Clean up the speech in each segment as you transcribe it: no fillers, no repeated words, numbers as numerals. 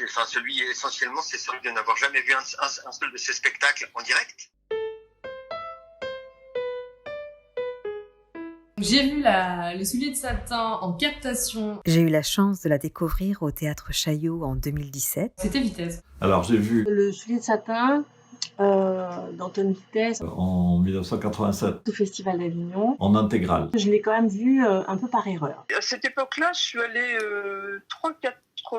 enfin celui essentiellement, c'est celui de n'avoir jamais vu un seul de ces spectacles en direct. J'ai vu le soulier de satin en captation. J'ai eu la chance de la découvrir au Théâtre Chaillot en 2017. C'était Vitesse. Alors j'ai vu le soulier de satin d'Antoine Vitesse en 1987 au Festival d'Avignon. en intégrale. Je l'ai quand même vu un peu par erreur. À cette époque-là, je suis allée 3-4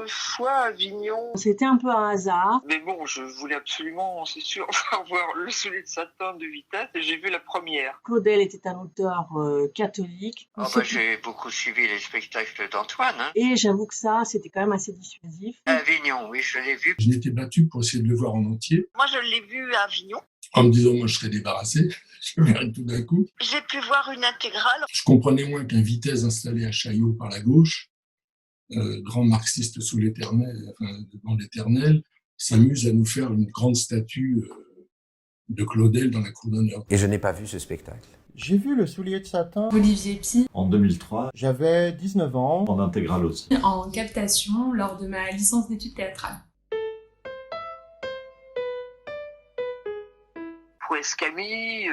fois à Avignon. C'était un peu un hasard. Mais bon, je voulais absolument, c'est sûr, voir le soulier de satin de Vitesse et j'ai vu la première. Claudel était un auteur catholique. J'ai beaucoup suivi les spectacles d'Antoine. Et j'avoue que ça, c'était quand même assez dissuasif. Avignon, oui, je l'ai vu. Je m'étais battu pour essayer de le voir en entier. Moi, je l'ai vu à Avignon. En me disant, moi, je serais débarrassé. Je verrais tout d'un coup. J'ai pu voir une intégrale. Je comprenais moins qu'un Vitesse installé à Chaillot par la gauche, grand marxiste sous l'éternel, enfin, devant l'éternel, s'amuse à nous faire une grande statue de Claudel dans la cour d'honneur. Et je n'ai pas vu ce spectacle. J'ai vu le soulier de satin Olivier Py. En 2003, j'avais 19 ans. en intégrale aussi. En captation lors de ma licence d'études théâtrales. Prouès-Camille,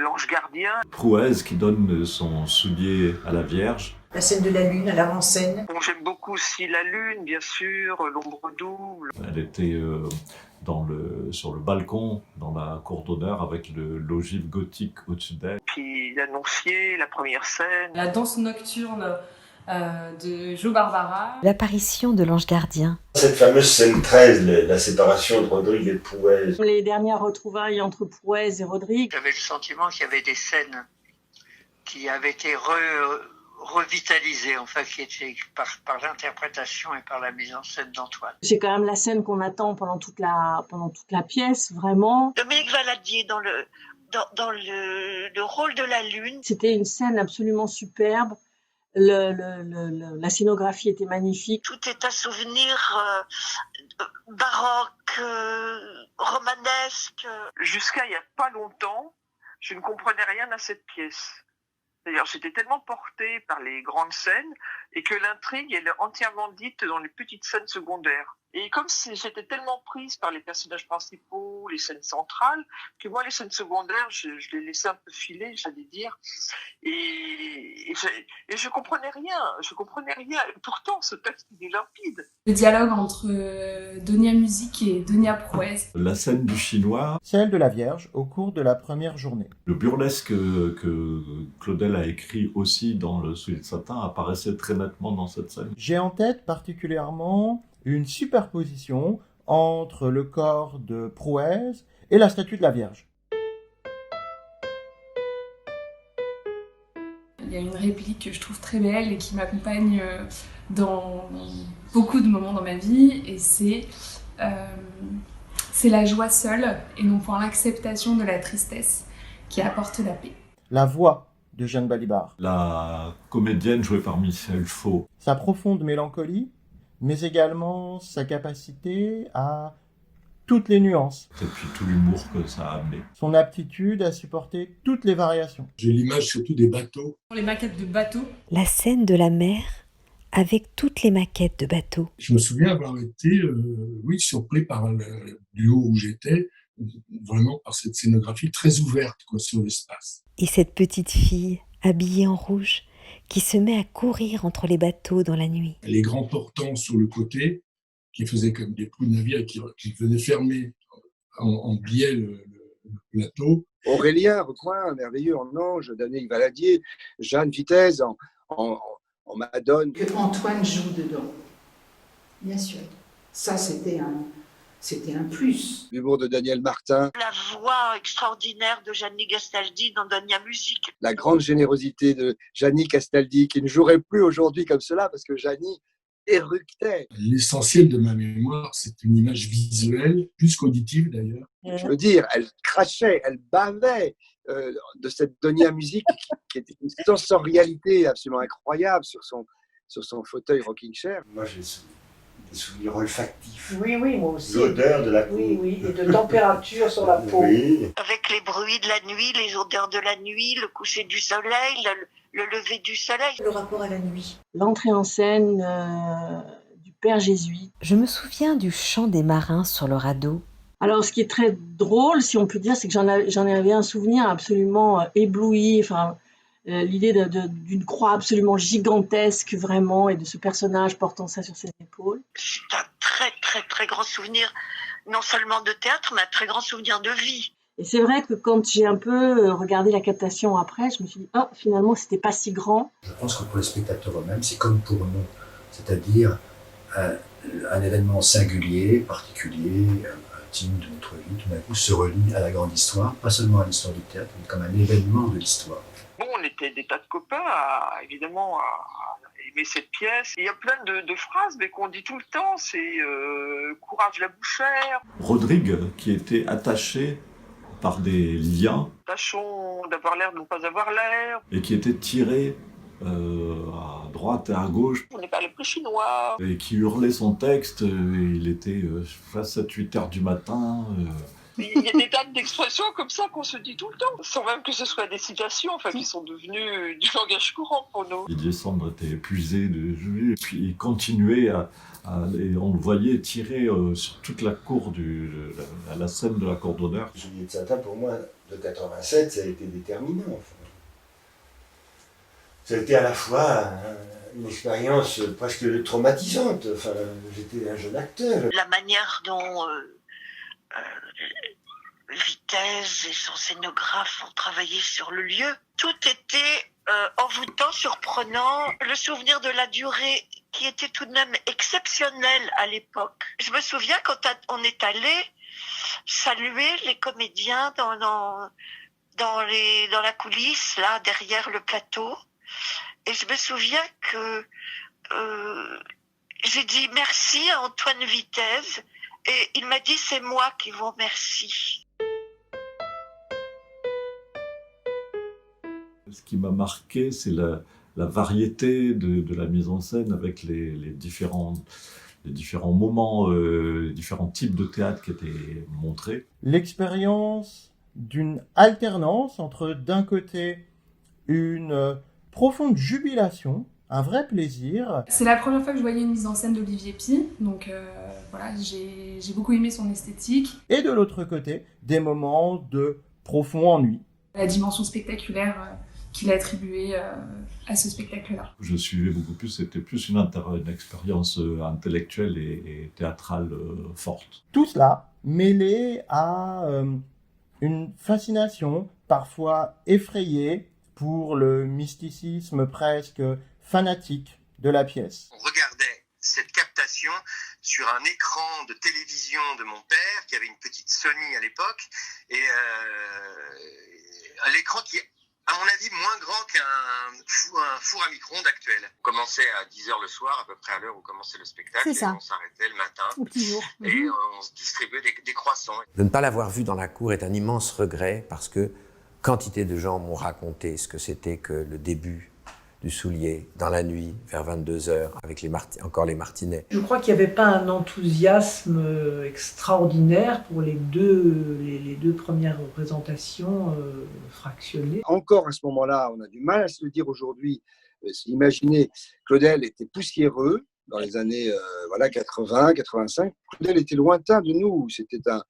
l'ange gardien. Prouès qui donne son soulier à la Vierge. La scène de la lune à l'avant-scène. Bon, j'aime beaucoup aussi la lune, bien sûr, l'ombre double. Elle était sur le balcon, dans la cour d'honneur, avec l'ogive gothique au-dessus d'elle. Puis l'annoncier, la première scène. La danse nocturne de Jo Barbara. L'apparition de l'ange gardien. Cette fameuse scène 13, la séparation de Rodrigue et de Prouès. Les dernières retrouvailles entre Prouès et Rodrigue. J'avais le sentiment qu'il y avait des scènes qui avaient été revitalisées, enfin, qui étaient par l'interprétation et par la mise en scène d'Antoine. C'est quand même la scène qu'on attend pendant toute la pièce, vraiment. Dominique Valadier dans le rôle de la lune. C'était une scène absolument superbe. La scénographie était magnifique. Tout est un souvenir baroque, romanesque. Jusqu'à il n'y a pas longtemps, je ne comprenais rien à cette pièce. D'ailleurs, j'étais tellement portée par les grandes scènes et que l'intrigue, elle est entièrement dite dans les petites scènes secondaires. Et comme j'étais tellement prise par les personnages principaux, les scènes centrales, que moi, les scènes secondaires, je les laissais un peu filer, j'allais dire. Et je comprenais rien. Et pourtant, ce texte, il est limpide. Le dialogue entre Donia Musique et Donia Prouès. La scène du chinois. Celle de la Vierge au cours de la première journée. Le burlesque que Claudel a écrit aussi dans le soulier de satin apparaissait très nettement dans cette scène. J'ai en tête particulièrement une superposition entre le corps de Prouès et la statue de la Vierge. Il y a une réplique que je trouve très belle et qui m'accompagne dans beaucoup de moments dans ma vie, et c'est la joie seule et non point l'acceptation de la tristesse qui apporte la paix. La voix de Jeanne Balibar. La comédienne jouée par Michel Faux. Sa profonde mélancolie, mais également sa capacité à toutes les nuances. Et puis tout l'humour que ça a amené. Son aptitude à supporter toutes les variations. J'ai l'image surtout des bateaux. Les maquettes de bateaux. La scène de la mer avec toutes les maquettes de bateaux. Je me souviens avoir été, surpris par du haut où j'étais, vraiment par cette scénographie très ouverte sur l'espace. Et cette petite fille, habillée en rouge, qui se met à courir entre les bateaux dans la nuit. Les grands portants sur le côté, qui faisaient comme des proues de navire et qui venaient fermer en biais le plateau. Aurélien Recoin, merveilleux en ange, Dominique Valadier, Jeanne Vitesse en Madone. Que Antoine joue dedans, bien sûr. Ça, c'était un plus. L'humour de Daniel Martin. La voix extraordinaire de Gianni Castaldi dans Donia Musique. La grande générosité de Gianni Castaldi, qui ne jouerait plus aujourd'hui comme cela, parce que Gianni éructait. L'essentiel de ma mémoire, c'est une image visuelle, plus qu'auditive d'ailleurs. Je veux dire, elle crachait, elle bavait de cette Donia Musique qui était une sensorialité absolument incroyable sur son fauteuil rocking chair. Moi, j'ai des souvenirs olfactifs. Oui, moi aussi. L'odeur de la peau. Oui, et de température sur la peau. Oui. Avec les bruits de la nuit, les odeurs de la nuit, le coucher du soleil, le lever du soleil. Le rapport à la nuit. L'entrée en scène du père jésuite. Je me souviens du chant des marins sur le radeau. Alors, ce qui est très drôle, si on peut dire, c'est que j'en avais un souvenir absolument ébloui. Enfin, l'idée d'une croix absolument gigantesque, vraiment, et de ce personnage portant ça sur ses épaules. C'est un très, très, très grand souvenir, non seulement de théâtre, mais un très grand souvenir de vie. Et c'est vrai que quand j'ai un peu regardé la captation après, je me suis dit, ah, finalement, c'était pas si grand. Je pense que pour les spectateurs eux-mêmes, c'est comme pour nous, c'est-à-dire un événement singulier, particulier, intime de notre vie, tout d'un coup se relie à la grande histoire, pas seulement à l'histoire du théâtre, mais comme un événement de l'histoire. Bon, on était des tas de copains, évidemment, à aimer cette pièce. Il y a plein de phrases, mais qu'on dit tout le temps, c'est courage la bouchère. Rodrigue, qui était attaché par des liens. Tâchons d'avoir l'air de ne pas avoir l'air. Et qui était tiré à droite et à gauche. On n'est pas les plus chinois. Et qui hurlait son texte, il était à 7-8 heures du matin. Il y a des tas d'expressions comme ça qu'on se dit tout le temps, sans même que ce soit des citations, enfin, qui sont devenues du langage courant pour nous. Didier Sandre était épuisé de jouer, et puis il continuait et on le voyait tirer sur toute la cour, à la scène de la cour d'honneur. Le Soulier de Satin, pour moi, de 87, ça a été déterminant. Enfin. Ça a été à la fois une expérience presque traumatisante. Enfin, j'étais un jeune acteur. La manière dont Vitesse et son scénographe ont travaillé sur le lieu, tout était envoûtant, surprenant. Le souvenir de la durée qui était tout de même exceptionnel à l'époque. Je me souviens quand on est allé saluer les comédiens dans la coulisse, là, derrière le plateau. Et je me souviens que j'ai dit merci à Antoine Vitesse et il m'a dit c'est moi qui vous remercie. Ce qui m'a marqué, c'est la variété de la mise en scène avec les différents moments, les différents types de théâtre qui étaient montrés. L'expérience d'une alternance entre, d'un côté, une profonde jubilation, un vrai plaisir. C'est la première fois que je voyais une mise en scène d'Olivier Py, donc voilà, j'ai beaucoup aimé son esthétique. Et de l'autre côté, des moments de profond ennui. La dimension spectaculaire qu'il a attribuée à ce spectacle-là. Je suivais beaucoup plus, c'était plus une expérience intellectuelle et théâtrale forte. Tout cela mêlé à une fascination, parfois effrayée, pour le mysticisme presque fanatique de la pièce. On regardait cette captation sur un écran de télévision de mon père, qui avait une petite Sony à l'époque, et un écran qui est, à mon avis, moins grand qu'un four à micro-ondes actuel. On commençait à 10h le soir, à peu près à l'heure où commençait le spectacle, et on s'arrêtait le matin, au petit jour. Et on se distribuait des croissants. De ne pas l'avoir vu dans la cour est un immense regret, parce que quantité de gens m'ont raconté ce que c'était que le début du Soulier, dans la nuit, vers 22h, avec encore les martinets. Je crois qu'il n'y avait pas un enthousiasme extraordinaire pour les deux premières représentations fractionnées. Encore à ce moment-là, on a du mal à se le dire aujourd'hui. Imaginez, Claudel était poussiéreux dans les années 80, 85. Claudel était lointain de nous. C'était un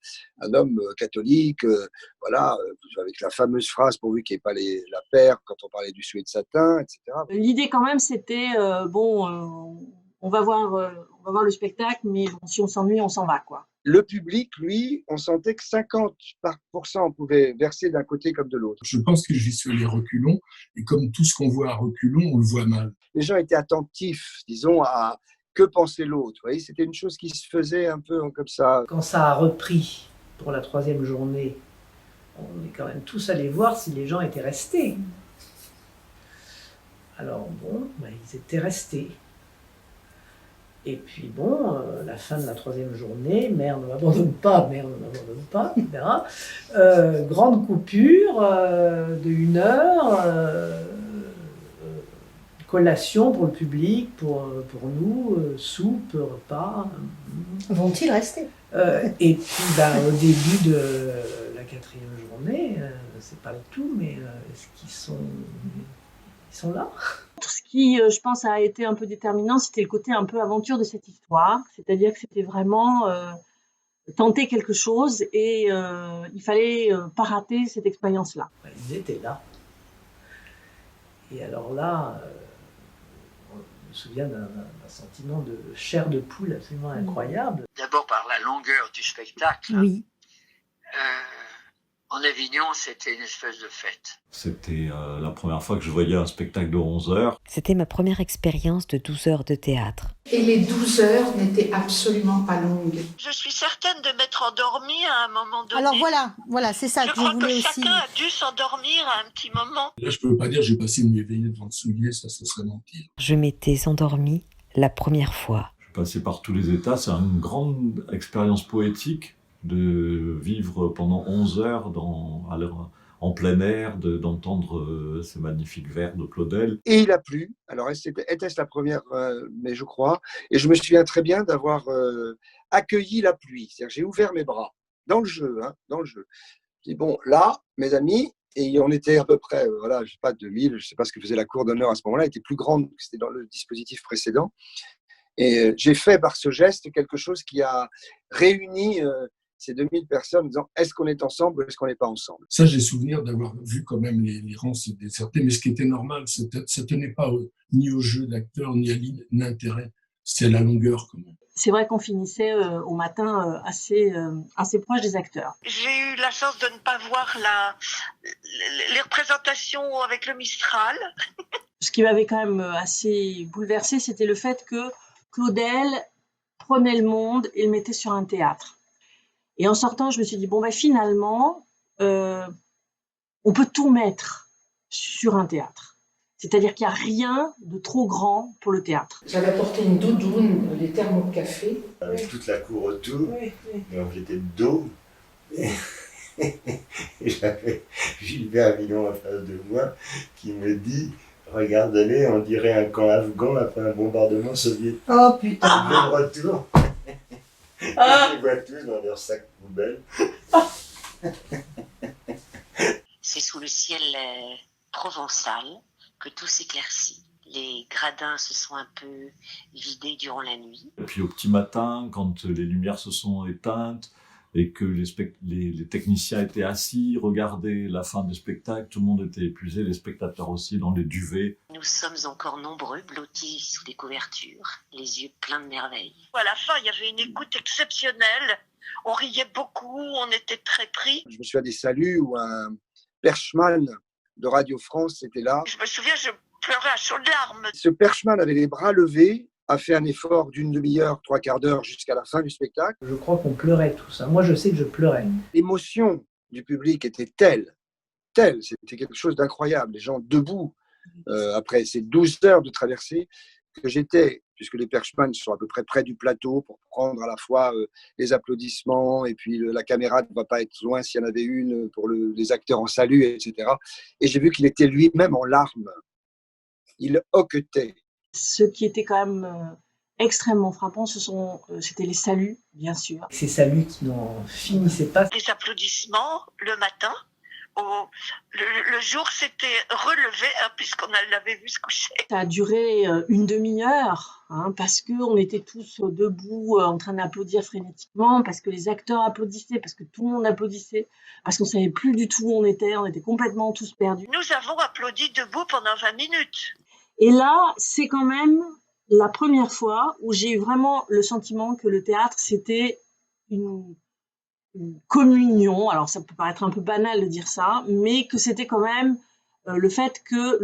homme catholique, avec la fameuse phrase pourvu qu'il n'y ait pas la paire quand on parlait du Soulier de Satin, etc. L'idée quand même, c'était on va voir le spectacle, mais bon, si on s'ennuie, on s'en va, quoi. Le public, lui, on sentait que 50% pouvait verser d'un côté comme de l'autre. Je pense que j'y suis allé reculons, et comme tout ce qu'on voit à reculons, on le voit mal. Les gens étaient attentifs, disons, à que pensait l'autre. Vous voyez, c'était une chose qui se faisait un peu comme ça. Quand ça a repris pour la 3e journée, on est quand même tous allés voir si les gens étaient restés. Alors bon, ils étaient restés. Et puis bon, la fin de la 3e journée, mère ne m'abandonne pas, etc. Grande coupure de 1 heure, collation pour le public, pour nous, soupe, repas. Vont-ils rester Et puis au début de la 4e journée, c'est pas le tout, mais est-ce qu'ils sont Ils sont là. Tout ce qui, je pense, a été un peu déterminant, c'était le côté un peu aventure de cette histoire. C'est-à-dire que c'était vraiment tenter quelque chose et il fallait pas rater cette expérience-là. Ils étaient là. Et alors là, on me souvient d'un sentiment de chair de poule absolument incroyable. D'abord par la longueur du spectacle. Oui. En Avignon, c'était une espèce de fête. C'était la première fois que je voyais un spectacle de 11 heures. C'était ma première expérience de 12 heures de théâtre. Et les 12 heures n'étaient absolument pas longues. Je suis certaine de m'être endormie à un moment donné. Alors voilà, c'est ça que je voulais aussi. Je crois que chacun a dû s'endormir à un petit moment. Là, je peux pas dire j'ai passé une nuit éveillée devant le soulier, ça serait mentir. Je m'étais endormie la première fois. Je suis passé par tous les états. C'est une grande expérience poétique de vivre pendant 11 heures en plein air, d'entendre ces magnifiques vers de Claudel. Et il a plu. Alors, était-ce la première, mais je crois. Et je me souviens très bien d'avoir accueilli la pluie. C'est-à-dire, j'ai ouvert mes bras dans le jeu. Dans le jeu. Je dis, bon, là, mes amis, et on était à peu près, je sais pas, 2000, je ne sais pas ce que faisait la cour d'honneur à ce moment-là, elle était plus grande que c'était dans le dispositif précédent. Et j'ai fait par ce geste quelque chose qui a réuni ces 2000 personnes en disant est-ce qu'on est ensemble ou est-ce qu'on n'est pas ensemble. Ça, j'ai souvenir d'avoir vu quand même les rangs se déserter, mais ce qui était normal, ça tenait pas ni au jeu d'acteur, ni à l'intérêt, c'est la longueur quand même. C'est vrai qu'on finissait au matin assez proche des acteurs. J'ai eu la chance de ne pas voir les représentations avec le Mistral. Ce qui m'avait quand même assez bouleversée, c'était le fait que Claudel prenait le monde et le mettait sur un théâtre. Et en sortant, je me suis dit, finalement, on peut tout mettre sur un théâtre. C'est-à-dire qu'il n'y a rien de trop grand pour le théâtre. J'avais apporté une doudoune, des thermos de café. Avec toute la cour autour, donc j'étais de dos. Et j'avais Gilbert Villon en face de moi qui me dit « Regarde-les, on dirait un camp afghan après un bombardement soviétique. » Oh putain. Le retour. Je les vois tous dans leur sac poubelle. C'est sous le ciel provençal que tout s'éclaircit. Les gradins se sont un peu vidés durant la nuit. Et puis au petit matin, quand les lumières se sont éteintes et que les techniciens étaient assis, regardaient la fin du spectacle, tout le monde était épuisé, les spectateurs aussi, dans les duvets. Nous sommes encore nombreux, blottis sous des couvertures, les yeux pleins de merveilles. À la fin, il y avait une écoute exceptionnelle. On riait beaucoup, on était très pris. Je me souviens des saluts où un perchman de Radio France était là. Je me souviens, je pleurais à chaudes larmes. Ce perchman avait les bras levés, a fait un effort d'une demi-heure, 3/4 d'heure jusqu'à la fin du spectacle. Je crois qu'on pleurait tous. Moi, je sais que je pleurais. L'émotion du public était telle, c'était quelque chose d'incroyable. Les gens debout, après ces 12 heures de traversée, que j'étais, puisque les perchemans sont à peu près près du plateau pour prendre à la fois les applaudissements et puis la caméra ne va pas être loin s'il y en avait une pour les acteurs en salut, etc. Et j'ai vu qu'il était lui-même en larmes. Il hoquetait. Ce qui était quand même extrêmement frappant, c'était les saluts, bien sûr. Ces saluts qui n'en finissaient pas. Les applaudissements le matin. Le jour s'était relevé puisqu'on l'avait vu se coucher. Ça a duré une demi-heure parce qu'on était tous debout en train d'applaudir frénétiquement, parce que les acteurs applaudissaient, parce que tout le monde applaudissait, parce qu'on ne savait plus du tout où on était complètement tous perdus. Nous avons applaudi debout pendant 20 minutes. Et là, c'est quand même la première fois où j'ai eu vraiment le sentiment que le théâtre, c'était une communion. Alors, ça peut paraître un peu banal de dire ça, mais que c'était quand même le fait que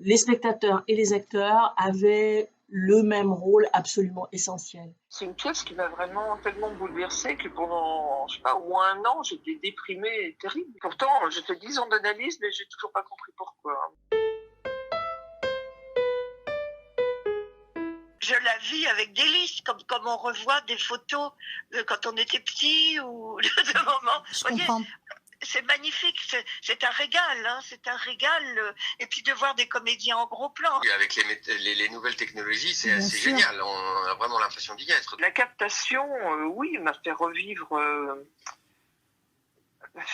les spectateurs et les acteurs avaient le même rôle absolument essentiel. C'est une pièce qui m'a vraiment tellement bouleversée que pendant, je sais pas, au moins un an, j'étais déprimée, terrible. Pourtant, j'ai fait 10 ans d'analyse, mais j'ai toujours pas compris pourquoi. Je la vis avec délice, comme on revoit des photos quand on était petit ou de moments. Je comprends. C'est magnifique, c'est un régal, c'est un régal. Et puis de voir des comédiens en gros plan. Et avec les nouvelles technologies, c'est génial. On a vraiment l'impression d'y être. La captation, oui, m'a fait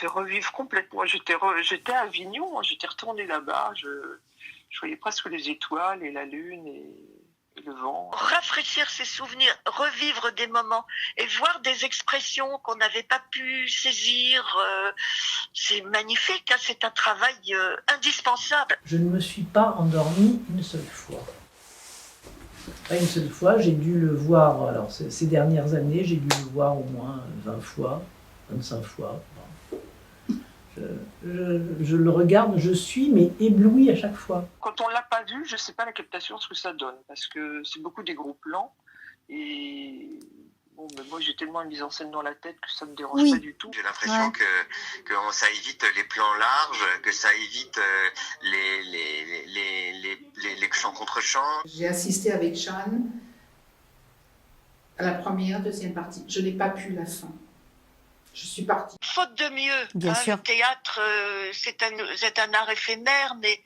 revivre complètement. J'étais à Avignon, j'étais retournée là-bas. Je voyais presque les étoiles et la lune et le vent. Rafraîchir ses souvenirs, revivre des moments et voir des expressions qu'on n'avait pas pu saisir, c'est magnifique, hein, c'est un travail indispensable. Je ne me suis pas endormie une seule fois. Pas une seule fois, j'ai dû le voir, alors ces dernières années, j'ai dû le voir au moins 20 fois, 25 fois. Je le regarde, je suis mais éblouie à chaque fois. Quand on l'a pas vu, je sais pas la captation ce que ça donne, parce que c'est beaucoup des gros plans et bon, ben moi j'ai tellement une mise en scène dans la tête que ça me dérange pas du tout. J'ai l'impression que ça évite les plans larges, que ça évite les chants contre chants. J'ai assisté avec Jeanne à la première, deuxième partie. Je n'ai pas pu la fin. Je suis partie. Faute de mieux. Bien sûr. Le théâtre, c'est un art éphémère, mais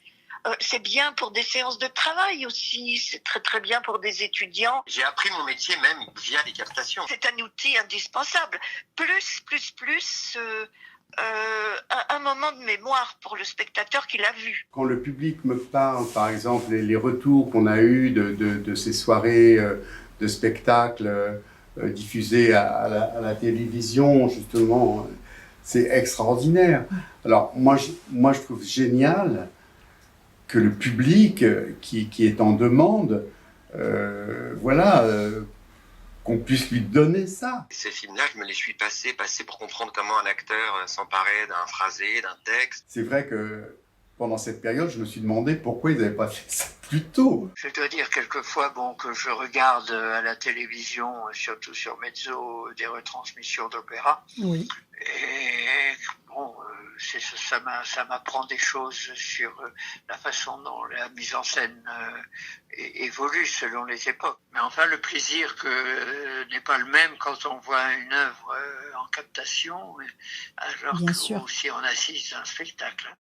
c'est bien pour des séances de travail aussi. C'est très très bien pour des étudiants. J'ai appris mon métier même via les captations. C'est un outil indispensable. Plus, un moment de mémoire pour le spectateur qui l'a vu. Quand le public me parle, par exemple, les retours qu'on a eus de ces soirées de spectacles diffusées à la télévision, justement, c'est extraordinaire. Alors, moi, je trouve génial que le public qui est en demande, qu'on puisse lui donner ça. Ces films-là, je me les suis passés pour comprendre comment un acteur s'emparait d'un phrasé, d'un texte. C'est vrai que pendant cette période, je me suis demandé pourquoi ils n'avaient pas fait ça plus tôt. Je dois dire quelquefois que je regarde à la télévision, surtout sur Mezzo, des retransmissions d'opéra. Oui. Et bon, ça m'apprend des choses sur la façon dont la mise en scène évolue selon les époques. Mais enfin, le plaisir n'est pas le même quand on voit une œuvre en captation, alors que si on assiste à un spectacle.